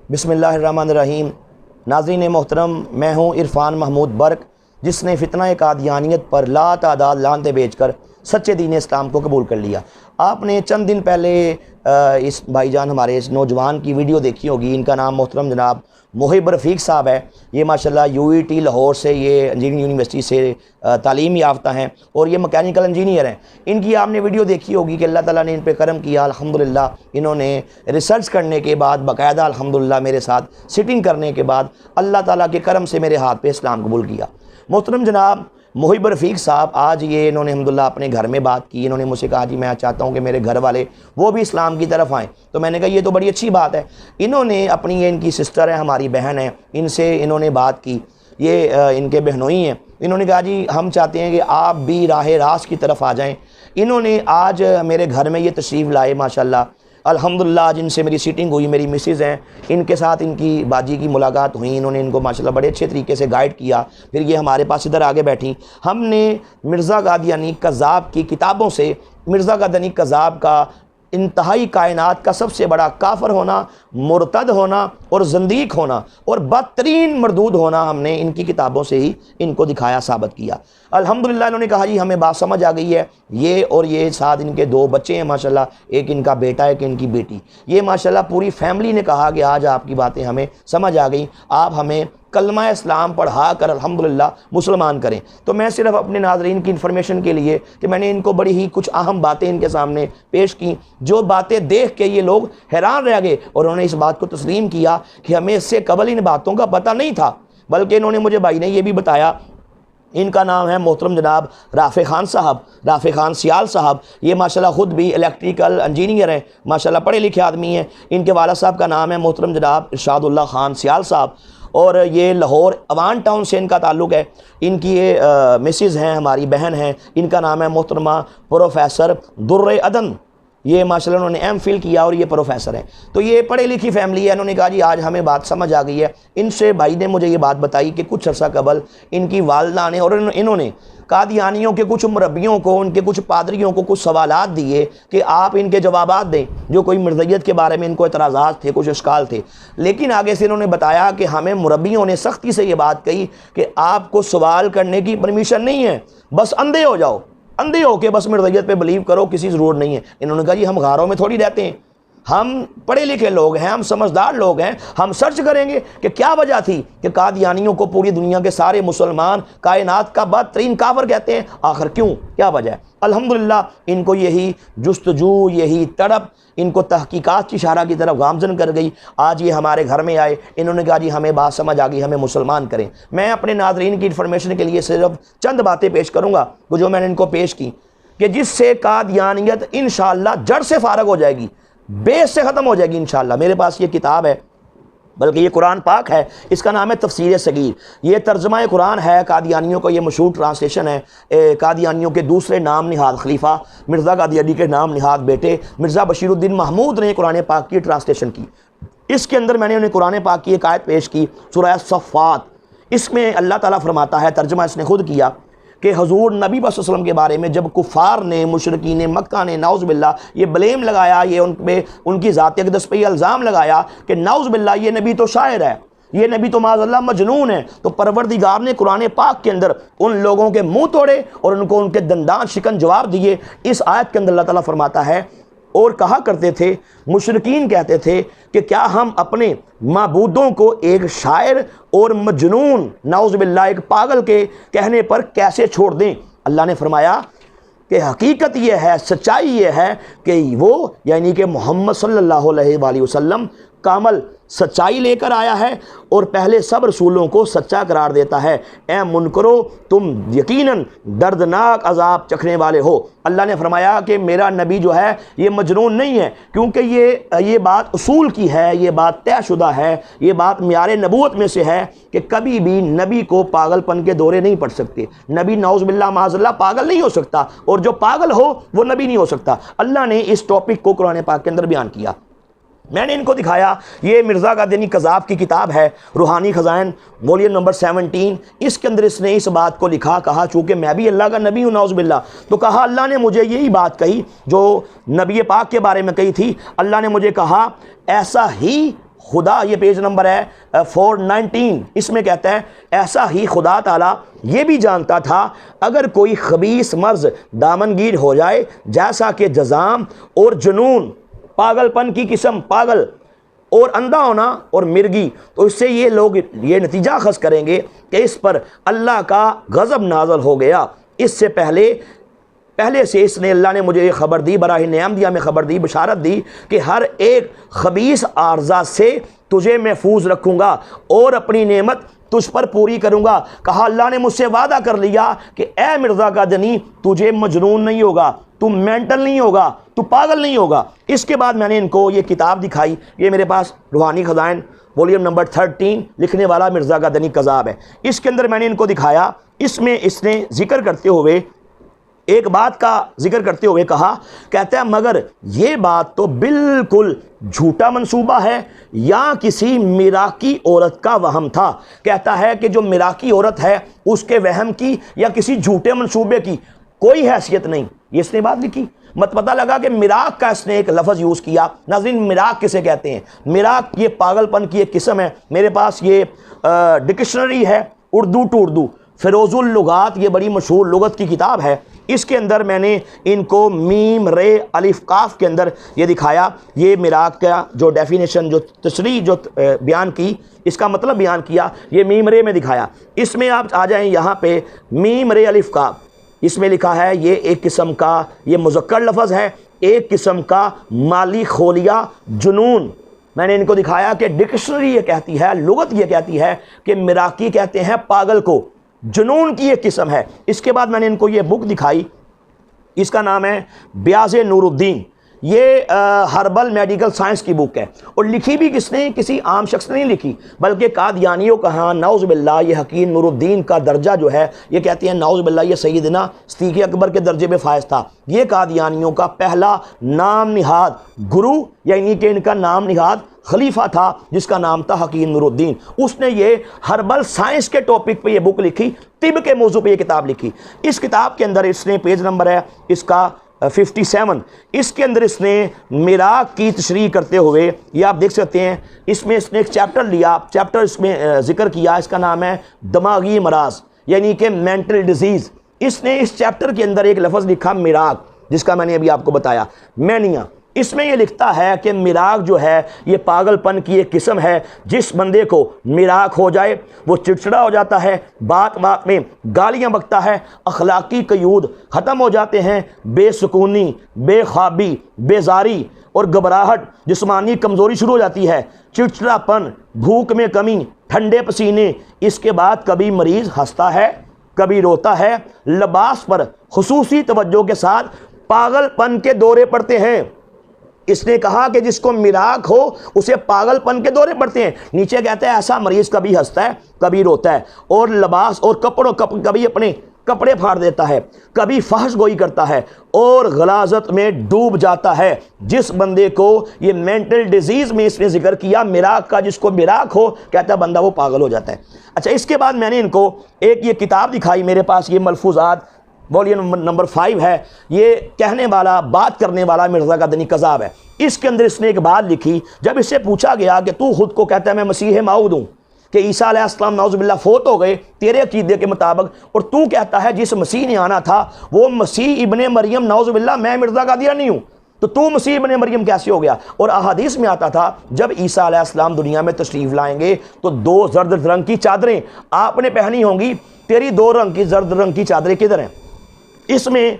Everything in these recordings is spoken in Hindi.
बिस्मिल्लाहिर्रहमानिर्रहीम। नाज़रीन मोहतरम, मैं हूँ इरफान महमूद बर्क, जिसने फितना कादियानियत पर लातादाद लानते बेचकर सच्चे दीन इस्लाम को कबूल कर लिया। आपने चंद दिन पहले इस भाईजान हमारे इस नौजवान की वीडियो देखी होगी। इनका नाम मोहतरम जनाब मोहिब रफ़ीक साहब है। ये माशाल्लाह UET लाहौर से, ये इंजीनियरिंग यूनिवर्सिटी से तालीम याफ्ता हैं और ये मैकेनिकल इंजीनियर हैं। इनकी आपने वीडियो देखी होगी कि अल्लाह ताला ने इन पे करम किया। अल्हम्दुलिल्लाह इन्होंने रिसर्च करने के बाद बाकायदा अल्हम्दुलिल्लाह मेरे साथ सिटिंग करने के बाद अल्लाह ताला के करम से मेरे हाथ पे इस्लाम कबूल किया। मोहतरम जनाब मोहिब रफ़ीक साहब, आज ये इन्होंने अल्हम्दुलिल्लाह अपने घर में बात की। इन्होंने मुझसे कहा जी मैं चाहता हूँ कि मेरे घर वाले वो भी इस्लाम की तरफ आएँ। तो मैंने कहा ये तो बड़ी अच्छी बात है। इन्होंने अपनी, ये इनकी सिस्टर है, हमारी बहन है, इनसे इन्होंने बात की। ये इनके बहनोई हैं। इन्होंने कहा जी हम चाहते हैं कि आप भी राह रास्त की तरफ आ जाएँ। इन्होंने आज मेरे घर में ये तशरीफ़ लाए माशाल्लाह। अल्हम्दुलिल्लाह आज इनसे मेरी सीटिंग हुई। मेरी मिसेज़ हैं, इनके साथ इनकी बाजी की मुलाकात हुई। इन्होंने इनको माशाल्लाह बड़े अच्छे तरीके से गाइड किया। फिर ये हमारे पास इधर आगे बैठी। हमने मिर्ज़ा कादियानी कज़्ज़ाब की किताबों से मिर्ज़ा कादियानी कज़्ज़ाब का इंतहाई कायनात का सबसे बड़ा काफर होना, मुर्तद होना और ज़ंदीक होना और बदतरीन मरदूद होना हमने इनकी किताबों से ही इनको दिखाया, साबित किया। अल्हम्दुलिल्लाह इन्होंने कहा जी हमें बात समझ आ गई है। ये और ये साथ इनके 2 बच्चे हैं माशाल्लाह, एक इनका बेटा है, एक इनकी बेटी। ये माशाल्लाह पूरी फैमिली ने कहा कि आज आपकी बातें हमें समझ आ गई, आप हमें कलमा इस्लाम पढ़ा कर अल्हम्दुलिल्लाह मुसलमान करें। तो मैं सिर्फ अपने नाज़रीन की इन्फॉर्मेशन के लिए कि मैंने इनको बड़ी ही कुछ अहम बातें इनके सामने पेश की, जो बातें देख के ये लोग हैरान रह गए और उन्होंने इस बात को तस्लीम किया कि हमें इससे कबल इन बातों का पता नहीं था। बल्कि इन्होंने मुझे भाई ने ये भी बताया, इनका नाम है मोहतरम जनाब राफ़े ख़ान साहब, राफ़े ख़ान सियाल साहब। ये माशाल्लाह ख़ुद भी इलेक्ट्रिकल इंजीनियर हैं, माशाल्लाह पढ़े लिखे आदमी हैं। इनके वाला साहब का नाम है मोहतरम जनाब इरशादुल्लाह ख़ान सियाल साहब और ये लाहौर अवान टाउन से इनका ताल्लुक़ है। इनकी ये मिसेज़ हैं, हमारी बहन हैं, इनका नाम है मोहतरमा प्रोफेसर दुर्रे अदन। ये माशाल्लाह उन्होंने MPhil किया और ये प्रोफेसर हैं। तो ये पढ़ी लिखी फैमिली है। इन्होंने कहा जी आज हमें बात समझ आ गई है। इनसे भाई ने मुझे ये बात बताई कि कुछ अर्सा कबल इनकी वालदा ने और इन्होंने कादियानियों के कुछ मुरब्बियों को, उनके कुछ पादरियों को कुछ सवालात दिए कि आप इनके जवाबात दें, जो कोई मिर्ज़ैयत के बारे में इनको एतराज़ात थे, कुछ इश्काल थे। लेकिन आगे से इन्होंने बताया कि हमें मुरब्बियों ने सख्ती से ये बात कही कि आपको सवाल करने की परमिशन नहीं है, बस अंधे हो जाओ, अंधे हो के बस मिर्ज़ैयत पे बिलीव करो, किसी ज़रूरत नहीं है। इन्होंने कहा जी हम गारों में थोड़ी रहते हैं, हम पढ़े लिखे लोग हैं, हम समझदार लोग हैं, हम सर्च करेंगे कि क्या वजह थी कि कादियानियों को पूरी दुनिया के सारे मुसलमान कायनात का बदतरीन काफिर कहते हैं। आखिर क्यों, क्या वजह है? अल्हम्दुलिल्लाह इनको यही जुस्तजू, यही तड़प इनको तहकीकात की शारा की तरफ गामजन कर गई। आज ये हमारे घर में आए। इन्होंने कहा जी हमें बात समझ आ गई, हमें मुसलमान करें। मैं अपने नाज़रीन की इन्फॉर्मेशन के लिए सिर्फ चंद बातें पेश करूँगा जो मैंने इनको पेश की, कि जिससे कादियानियत इंशाअल्लाह जड़ से फारग हो जाएगी, बेस से ख़त्म हो जाएगी इंशाअल्लाह। मेरे पास ये किताब है, बल्कि ये कुरान पाक है, इसका नाम है तफसीर सगीर। ये तर्जमा कुरान है कादियानियों का, ये मशहूर ट्रांसलेशन है। कादियानियों के दूसरे नाम निहाद खलीफा मिर्ज़ा कादियानी के नाम निहाद बेटे मिर्ज़ा बशीरुद्दीन महमूद ने कुरान पाक की ट्रांसलेशन की। इसके अंदर मैंने उन्हें कुरान पाक की एक आयत पेश की, सूरह सफ़ात। इसमें अल्लाह ताला फरमाता है, तर्जमा इसने खुद किया, कि हजूर नबी वसल्लम के बारे में जब कुफ़ार ने, मुशरिकीन मक्का ने नाउज़ बिल्लाह ये ब्लेम लगाया, ये उन पे उनकी ज़ात अक़दस पे इल्ज़ाम लगाया कि नाउज़ बिल्लाह ये नबी तो शायर है, ये नबी तो माज़अल्लाह मजनून है, तो परवरदिगार ने कुरान पाक के अंदर उन लोगों के मुँह तोड़े और उनको उनके दंदान शिकन जवाब दिए। इस आयत के अंदर अल्लाह ताला फरमाता है, और कहा करते थे, मुशरिकीन कहते थे कि क्या हम अपने माबूदों को एक शायर और मजनून, नाउज़ बिल्लाह एक पागल के कहने पर कैसे छोड़ दें? अल्लाह ने फरमाया कि हकीकत यह है, सच्चाई यह है कि वो यानी कि मोहम्मद सल्लल्लाहु अलैहि वसल्लम कामल सच्चाई लेकर आया है और पहले सब रसूलों को सच्चा करार देता है। ए मुनकरो, तुम यकीनन दर्दनाक अजाब चखने वाले हो। अल्लाह ने फरमाया कि मेरा नबी जो है ये मजनून नहीं है, क्योंकि ये बात उसूल की है, ये बात तयशुदा है, ये बात म्यारे नबूवत में से है कि कभी भी नबी को पागलपन के दौरे नहीं पड़ सकते। नबी नाउज़ बिल्लाह माज़अल्लाह पागल नहीं हो सकता, और जो पागल हो वो नबी नहीं हो सकता। अल्लाह ने इस टॉपिक को कुरान पाक के अंदर बयान किया। मैंने इनको दिखाया, ये मिर्ज़ा कादियानी कज़्ज़ाब की किताब है, रूहानी ख़ज़ाइन वॉल्यूम नंबर 17। इसके अंदर इसने इस बात को लिखा, कहा चूँकि मैं भी अल्लाह का नबी हूँ नाउज़ बिल्लाह, तो कहा अल्लाह ने मुझे यही बात कही जो नबी पाक के बारे में कही थी। अल्लाह ने मुझे कहा ऐसा ही खुदा, ये पेज नंबर है 419, इसमें कहता है ऐसा ही खुदा ताला ये भी जानता था अगर कोई खबीस मर्ज दामनगीर हो जाए जैसा कि जजाम और जुनून, पागलपन की किस्म, पागल और अंधा होना और मिर्गी, तो इससे ये लोग ये नतीजा अखज़ करेंगे कि इस पर अल्लाह का गज़ब नाज़ल हो गया। इससे पहले से इसने, अल्लाह ने मुझे ये ख़बर दी, बराह नेम दिया, मैं ख़बर दी, बशारत दी कि हर एक खबीस आर्जा से तुझे महफूज रखूँगा और अपनी नेमत तुझ पर पूरी करूँगा। कहा अल्लाह ने मुझसे वादा कर लिया कि ए मिर्ज़ा का दनी, तुझे मजनून नहीं होगा, तू मेंटल नहीं होगा, तू पागल नहीं होगा। इसके बाद मैंने इनको ये किताब दिखाई, ये मेरे पास रूहानी ख़ज़ाइन वॉल्यूम नंबर 13 लिखने वाला मिर्ज़ा का दनी कज़ाब है। इसके अंदर मैंने इनको दिखाया, इसमें इसने जिक्र करते हुए एक बात का जिक्र करते हुए कहा, कहता है मगर ये बात तो बिल्कुल झूठा मंसूबा है या किसी मिराकी औरत का वहम था। कहता है कि जो मिराकी औरत है उसके वहम की या किसी झूठे मंसूबे की कोई हैसियत नहीं, ये इसने बात लिखी। मत पता लगा कि मिराक का इसने एक लफ्ज़ यूज़ किया। नाज़रीन, मिराक किसे कहते हैं? मिराक ये पागलपन की एक किस्म है। मेरे पास ये डिक्शनरी है उर्दू टू उर्दू, फ़िरोज़ुल लुगात, ये बड़ी मशहूर लुगत की किताब है। इसके अंदर मैंने इनको मीम रे अलिफ काफ के अंदर ये दिखाया, ये मिराक का जो डेफिनेशन, जो तशरीह जो बयान की, इसका मतलब बयान किया, ये मीम रे में दिखाया। इसमें आप आ जाएं यहाँ पे मीम रे अलिफ काफ, इसमें लिखा है ये एक किस्म का, ये मुज़क्कर लफ्ज़ है, एक किस्म का माली खोलिया जुनून। मैंने इनको दिखाया कि डिक्शनरी ये कहती है, लुगत ये कहती है कि मिराकी कहते हैं पागल को, जुनून की एक किस्म है। इसके बाद मैंने इनको ये बुक दिखाई, इसका नाम है ब्याज़े नूरुद्दीन, ये हर्बल मेडिकल साइंस की बुक है। और लिखी भी किसने? किसी आम शख्स ने नहीं लिखी, बल्कि कादियानियों का, हाँ नाउज़ बिल्लाह, ये हकीम नूरुद्दीन का दर्जा जो है, ये कहते हैं नाउज़ बिल्लाह ये सैयदना सिद्दीक़ अकबर के दर्जे में फ़ायज़ था। ये कादियानियों का पहला नाम निहाद गुरु, यानी कि इनका नाम निहाद खलीफा था, जिसका नाम था हकीम नूरुद्दीन। उसने ये हर्बल साइंस के टॉपिक पे ये बुक लिखी, तिब के मौजू पे ये किताब लिखी। इस किताब के अंदर इसने, पेज नंबर है इसका 57, इसके अंदर इसने मिराक की तशरीह करते हुए, ये आप देख सकते हैं, इसमें इसने एक चैप्टर लिया, चैप्टर इसमें जिक्र किया, इसका नाम है दिमागी मराज, यानी कि मेंटल डिजीज़। इसने इस चैप्टर के अंदर एक लफ्ज़ लिखा मिराक, जिसका मैंने अभी आपको बताया, मैनिया। इसमें यह लिखता है कि मिराक जो है ये पागलपन की एक किस्म है। जिस बंदे को मिराक हो जाए वो चिड़चिड़ा हो जाता है, बात बात में गालियां बकता है, अखलाकी कयूद ख़त्म हो जाते हैं, बेसुकूनी, बेख्वाबी, बेजारी और घबराहट, जिस्मानी कमज़ोरी शुरू हो जाती है, चिड़चिड़ापन, भूख में कमी, ठंडे पसीने। इसके बाद कभी मरीज़ हंसता है, कभी रोता है, लिबास पर खुसूसी तवज्जो के साथ पागलपन के दौरे पड़ते हैं। इसने कहा कि जिसको मिराक हो उसे पागलपन के दौरे पड़ते हैं। नीचे कहता है ऐसा मरीज़ कभी हंसता है, कभी रोता है, और लिबास और कभी अपने कपड़े फाड़ देता है, कभी फहश गोई करता है और गलाजत में डूब जाता है। जिस बंदे को ये मेंटल डिजीज़ में इसने जिक्र किया मिराक का, जिसको मिराक हो, कहता है बंदा वो पागल हो जाता है। अच्छा, इसके बाद मैंने इनको एक ये किताब दिखाई, मेरे पास ये मलफूजात वॉल्यूम नंबर 5 है, ये कहने वाला, बात करने वाला मिर्ज़ा का दनी कज़ाब है। इसके अंदर इसने एक बात लिखी, जब इससे पूछा गया कि तू खुद को कहता है मैं मसीह माऊद हूँ, कि ईसा अलैहिस्सलाम नाउज़ुबिल्लाह फोत हो गए तेरे अकीदे के मुताबिक, और तू कहता है जिस मसीह ने आना था वो मसीह इब्ने मरियम, नाउज़ुबिल्लाह मैं मिर्ज़ा कादियानी हूँ, तो तू मसीह इब्ने मरियम कैसे हो गया? और अहादीस में आता था जब ईसा अलैहिस्सलाम दुनिया में तशरीफ़ लाएंगे तो 2 जर्द रंग की चादरें आपने पहनी होंगी, तेरी 2 रंग की जर्द रंग की चादरें किधर हैं? इसमें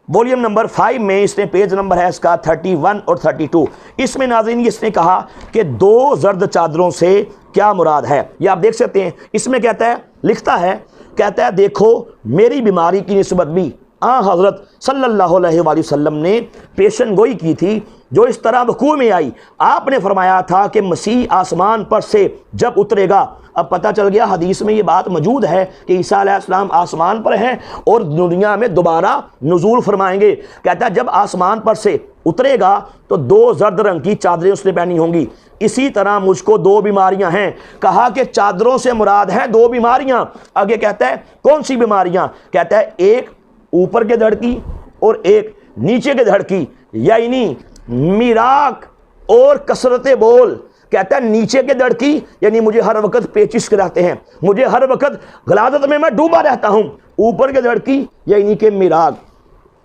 वॉल्यूम नंबर 5 में इसने, पेज नंबर है इसका 31 और 32, इसमें नाज़रीन इसने कहा कि 2 जर्द चादरों से क्या मुराद है, ये आप देख सकते हैं। इसमें कहता है, लिखता है, कहता है देखो मेरी बीमारी की निस्बत भी हज़रत सल्लल्लाहु अलैहि वसल्लम ने पेशन गोई की थी, जो इस तरह वकूअ में आई। आपने फरमाया था कि मसीह आसमान पर से जब उतरेगा, अब पता चल गया हदीस में ये बात मौजूद है कि ईसा अलैहिस्सलाम आसमान पर हैं और दुनिया में दोबारा नुज़ूल फरमाएंगे। कहता है जब आसमान पर से उतरेगा तो 2 जर्द रंग की चादरें उसने पहनी होंगी। इसी तरह मुझको 2 बीमारियां हैं। कहा कि चादरों से मुराद है 2 बीमारियां। आगे कहता है कौन सी बीमारियां? कहता है एक ऊपर के धड़ की और एक नीचे के धड़ की, यानी मिराक और कसरत बोल। कहता है नीचे के लड़की यानी मुझे हर वक्त पेचिश कराते हैं, मुझे हर वक्त गलाजत में मैं डूबा रहता हूं। ऊपर के लड़की यानी कि मिराग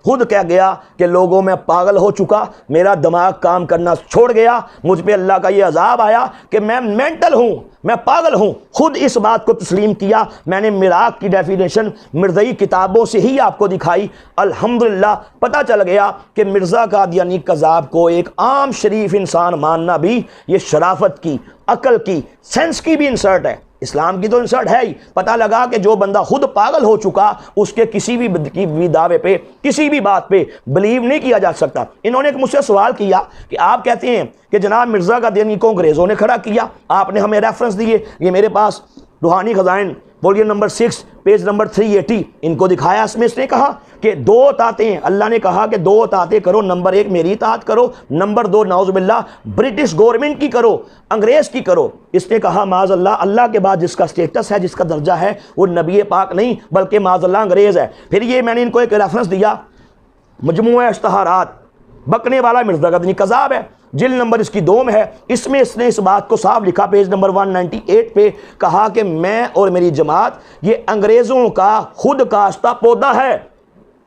खुद कह गया कि लोगों में पागल हो चुका, मेरा दिमाग काम करना छोड़ गया, मुझ पे अल्लाह का ये अजाब आया कि मैं मेंटल हूँ, मैं पागल हूँ। खुद इस बात को तस्लीम किया। मैंने मिराग की डेफिनेशन मिर्ज़ाई किताबों से ही आपको दिखाई। अल्हम्दुलिल्लाह पता चल गया कि मिर्ज़ा कादियानी कज़ाब को एक आम शरीफ इंसान मानना भी ये शराफत की, अकल की, सेंस की भी इंसर्ट है। इस्लाम की तो इंसर्ट है ही। पता लगा कि जो बंदा खुद पागल हो चुका उसके किसी भी दावे पे, किसी भी बात पे बिलीव नहीं किया जा सकता। इन्होंने मुझसे सवाल किया कि आप कहते हैं कि जनाब मिर्ज़ा कादियानी को अंग्रेज़ों ने खड़ा किया, आपने हमें रेफरेंस दिए, ये मेरे पास रूहानी Khazain volume number 6 page number 380 इनको दिखाया। इसमें इसने कहा कि 2 तातें, अल्लाह ने कहा कि 2 तातें करो, नंबर 1 मेरी तात करो, नंबर 2 नाउज़ुबिल्लाह ब्रिटिश गवर्नमेंट की करो, अंग्रेज़ की करो। इसने कहा माज़अल्लाह, अल्लाह के बाद जिसका स्टेटस है, जिसका दर्जा है, वो नबी पाक नहीं बल्कि माज़अल्लाह अंग्रेज़ है। फिर ये मैंने इनको एक रेफरेंस दिया, मजमूआ इश्तिहारात, बकने वाला मिर्ज़ा कादियानी कज़ाब है, जिल नंबर इसकी 2 में है। इसमें इसने इस बात को साफ लिखा, पेज नंबर 198 पे कहा कि मैं और मेरी जमात ये अंग्रेज़ों का खुद काश्ता पौधा है।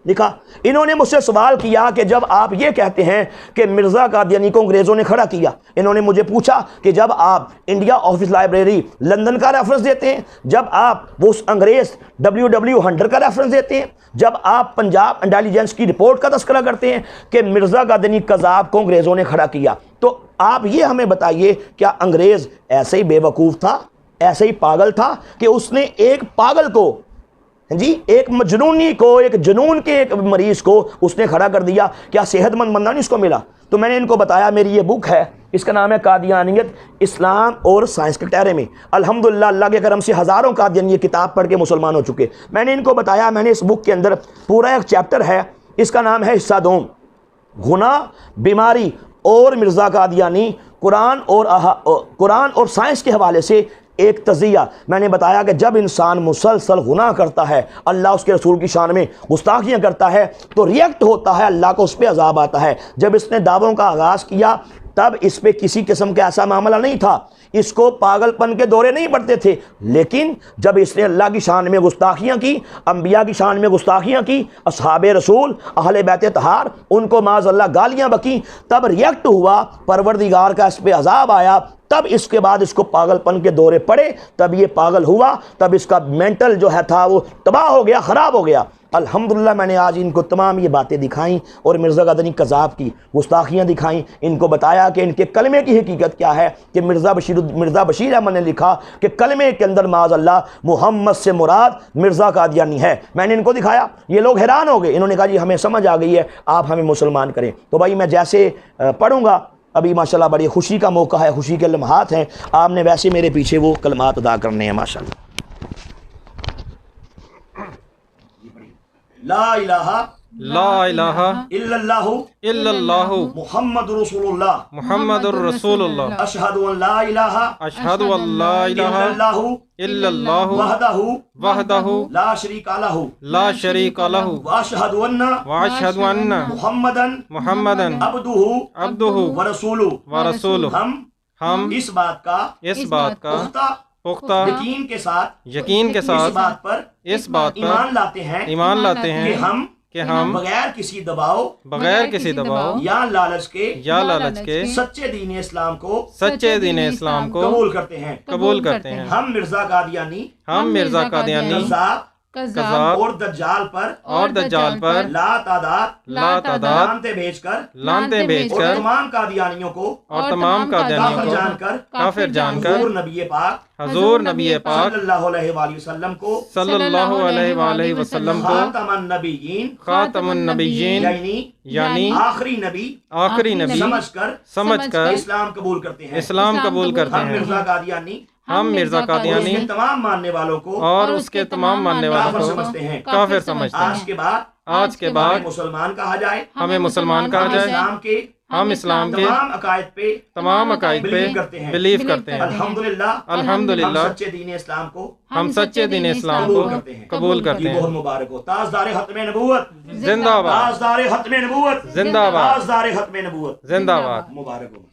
लिखा। इन्होंने मुझसे सवाल किया कि जब आप ये कहते हैं कि मिर्ज़ा कादियानी को अंग्रेज़ों ने खड़ा किया, इन्होंने मुझे पूछा कि जब आप इंडिया ऑफिस लाइब्रेरी लंदन का रेफरेंस देते हैं, जब आप वो उस अंग्रेज़ WW हंटर का रेफरेंस देते हैं, जब आप पंजाब इंटेलिजेंस की रिपोर्ट का तस्करा करते हैं कि मिर्ज़ा कादियानी कज़ाब को अंग्रेज़ों ने खड़ा किया, तो आप ये हमें बताइए क्या अंग्रेज़ ऐसे ही बेवकूफ़ था, ऐसे ही पागल था कि उसने एक पागल को जी, एक मजनूनी को, एक जुनून के एक मरीज को उसने खड़ा कर दिया? क्या सेहतमंद बंदा नहीं उसको मिला? तो मैंने इनको बताया मेरी ये बुक है, इसका नाम है कादियानियत इस्लाम और साइंस के टहरे में। अल्हम्दुलिल्लाह अल्लाह के करम से हज़ारों कादियानी ये किताब पढ़ के मुसलमान हो चुके। मैंने इनको बताया, मैंने इस बुक के अंदर पूरा एक चैप्टर है, इसका नाम है हिस्सा 2, गुनाह, बीमारी और मिर्ज़ा कादियानी, कुरान और साइंस के हवाले से एक तज़िया। मैंने बताया कि जब इंसान मुसलसल गुनाह करता है, अल्लाह उसके रसूल की शान में गुस्ताखियाँ करता है, तो रिएक्ट होता है, अल्लाह को उस पर अजाब आता है। जब इसने दावों का आगाज़ किया तब इस पर किसी किस्म का ऐसा मामला नहीं था, इसको पागलपन के दौरे नहीं पड़ते थे। लेकिन जब इसने अल्लाह की शान में गुस्ताखियाँ की, अम्बिया की शान में गुस्ताखियाँ की, असहाबे रसूल, अहले बैत तहार, उनको माज़अल्लाह गालियाँ बकी, तब रिएक्ट हुआ, परवरदिगार का इस पर अजाब आया। तब इसके बाद इसको पागलपन के दौरे पड़े, तब ये पागल हुआ, तब इसका मेंटल जो है था वो तबाह हो गया, ख़राब हो गया। अल्हम्दुलिल्लाह मैंने आज इनको तमाम ये बातें दिखाई और मिर्ज़ा कादियानी कज़ाब की गुस्ताखियाँ दिखाई। इनको बताया कि इनके कलमे की हकीकत क्या है, कि मिर्ज़ा बशीर अहमद ने लिखा कि कलमे के अंदर माज़अल्लाह मुहम्मद से मुराद मिर्ज़ा कादियानी है। मैंने इनको दिखाया, ये लोग हैरान हो गए। इन्होंने कहा जी हमें समझ आ गई है, आप हमें मुसलमान करें। तो भाई मैं जैसे पढ़ूँगा, अभी माशाल्लाह बड़ी खुशी का मौका है, खुशी के लम्हात हैं, आपने वैसे मेरे पीछे वो कलमात अदा करने हैं माशाल्लाह। ला इलाहा इल्लल्लाहु मुहम्मदुर रसूलुल्लाह अशहदु अन ला इलाहा इल्लल्लाहु वहदहु ला शरीका लहु व अशहदु अन्ना मुहम्मदन अब्दुहु व रसूलुहु। हम इस बात का पुख्ता यकीन के साथ इस बात पर ईमान लाते हैं कि हम बगैर किसी दबाव या लालच के सच्चे दीन इस्लाम को कबूल करते हैं। हम मिर्ज़ा कादियानी कज़ाब और दज्जाल पर ला तादाद लानते भेजकर और तमाम कादियानियों को काफिर जानकर हुज़ूर नबी पाक सल्लल्लाहु अलैहि वसल्लम को खातमुन नबिय्यीन यानी आखिरी नबी समझकर इस्लाम कबूल करते हैं। हम मिर्ज़ा कादियानी तमाम मानने वालों को और उसके तमाम मानने वालों को काफिर समझते हैं। आज के बाद हमें मुसलमान कहा जाए। हम इस्लाम के तमाम अकायद पे बिलीव करते हैं। अल्हम्दुलिल्लाह हम सच्चे दीन इस्लाम को कबूल करते हैं। बहुत मुबारक हो। ताजदार खत्मे नबूवत जिंदाबाद, ताजदार खत्मे नबूवत जिंदाबाद, ताजदार खत्मे नबूवत जिंदाबाद, मुबारक हो।